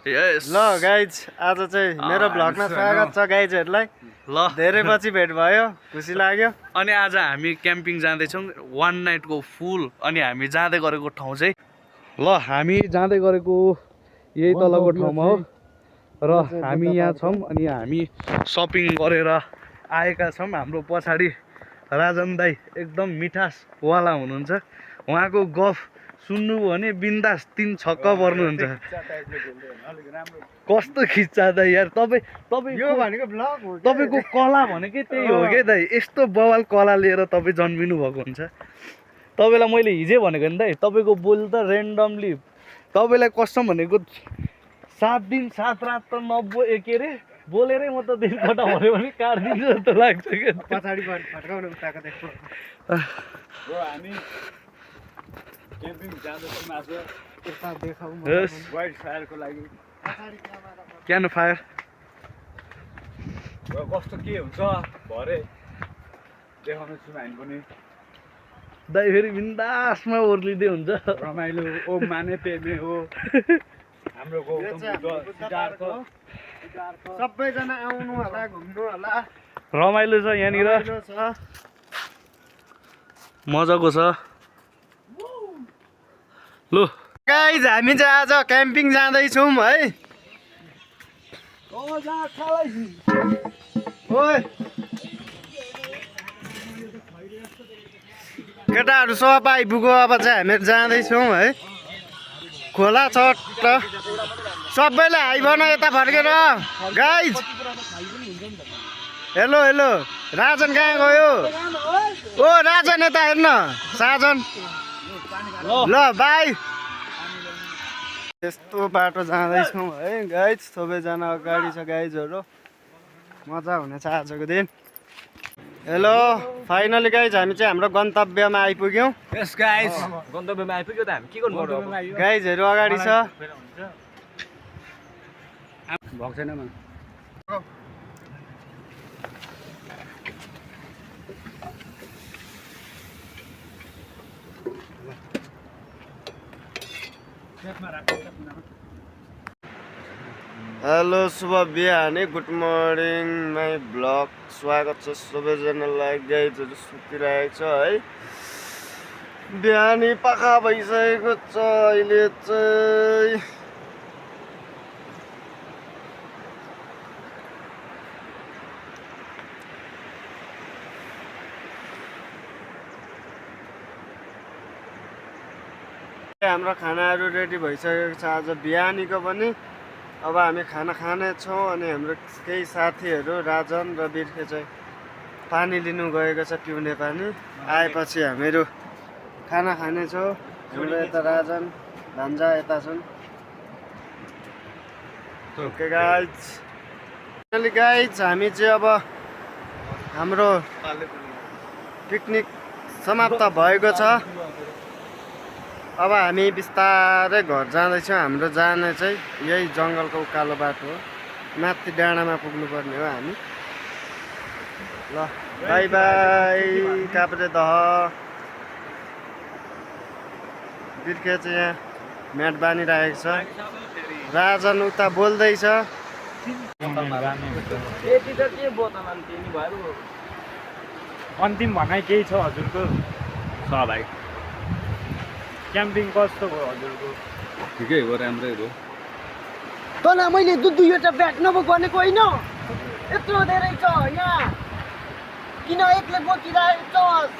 यस ल गाइज आज चाहिँ मेरो भ्लगमा स्वागत छ गाइजहरूलाई। ल धेरै पछि भेट भयो, खुसी लाग्यो। अनि आज हामी क्याम्पिङ जाँदैछौँ वान नाइटको फुल। अनि हामी जाँदै गरेको ठाउँ चाहिँ हामी जाँदै गरेको यही तलको ठाउँमा हो र हामी यहाँ छौँ। अनि हामी सपिङ गरेर आएका छौँ। हाम्रो पछाडि राजन दाई एकदम मिठासवाला हुनुहुन्छ। उहाँको गफ सुन्नुभयो भने बिन्दास 3 छक्क पर्नुहुन्छ। कस्तो खिच्चा दाइ यार, तपाईँको कला भनेकै त्यही हो क्या दाइ। यस्तो बवाल कला लिएर तपाईँ जन्मिनु भएको हुन्छ। तपाईँलाई मैले हिजै भनेको नि दाइ, तपाईँको बोल त रेन्डमली तपाईँलाई कसम भनेको 7 दिन 7 रात त के अरे बोलेरै म त दिनबाट भन्यो भने काट्दिन्छु जस्तो लाग्छ क्या। पछाडि फर्काउनु उताको देखो हामी क्याम्पिङ जाँदैछौँ आज यता देखाउँ वाइल्ड फायरको लागि। क्यान फायर र कस्तो के हुन्छ भरे देखाउने छौँ हामी पनि। दाइ फेरि बिन्दासमा ओर्लिँदै हुन्छ। रमाइलो ओ माने पेमे हो हाम्रो गौतम बुद्ध सिद्धार्थ। सबैजना आउनु होला, घुम्नु होला, रमाइलो छ यहाँनिर, रमाइलो छ। मजाको छ। लु गाइज हामी चाहिँ आज क्याम्पिङ जाँदैछौँ है। ओइ केटाहरू सब आइपुग्यो। अब चाहिँ हामी जाँदैछौँ है। खोला छ त सबैले हाई भन यता फर्केर। गाइज हेलो हेलो, राजन कहाँ गयो? ओ राजन यता हेर्न, साजन। ल बाई। यस्तो बाटो जाँदैछौँ है गाइज। सबैजना अगाडि छ गाइजहरू, मजा हुनेछ आजको दिन। हेलो फाइनली गाइज हामी चाहिँ हाम्रो गन्तव्यमा आइपुग्यौँ। यस गाइस गन्तव्यमा आइपुग्यो त हामी के गर्नु पर्यो? गाइजहरू अगाडि छ। भएको छैन म। हेलो शुभ बिहानी, गुड मर्निङ माई ब्लग। स्वागत छ सबैजनालाई। गाइजहरू सुतिरहेको छ है। बिहानी पाखा भइसकेको छ अहिले चाहिँ। हाम्रो खानाहरू रेडी भइसकेको छ आज बिहानीको पनि। अब हामी खाना खानेछौँ। अनि हाम्रो केही साथीहरू राजन र बिर्खे चाहिँ पानी लिनु गएको छ, पिउने पानी। आएपछि हामीहरू खाना खानेछौँ। हाम्रो यता राजन भान्जा यता छन्। ओके गाइज, गाइज हामी चाहिँ अब हाम्रो पिकनिक समाप्त भएको छ। अब हामी बिस्तारै घर जाँदैछौँ। हाम्रो जाने चाहिँ यही जङ्गलको उकालो बाटो हो। माथि डाँडामा पुग्नुपर्ने हो हामी। ल बाई बाई। काभ्रे दह बिर्खे चाहिँ यहाँ म्याट बानिरहेको छ। राजन उता बोल्दैछ। अन्तिम भनाइ केही छ हजुरको? छ भाइ। क्याम्पिङ कस्तो भयो हजुरको? ठिकै हो, राम्रै हो। तँलाई मैले दुईवटा ब्याग नबोक भनेको होइन? यत्रो धेरै छ यहाँ, किन एक्लै बोकिरहेको छस्?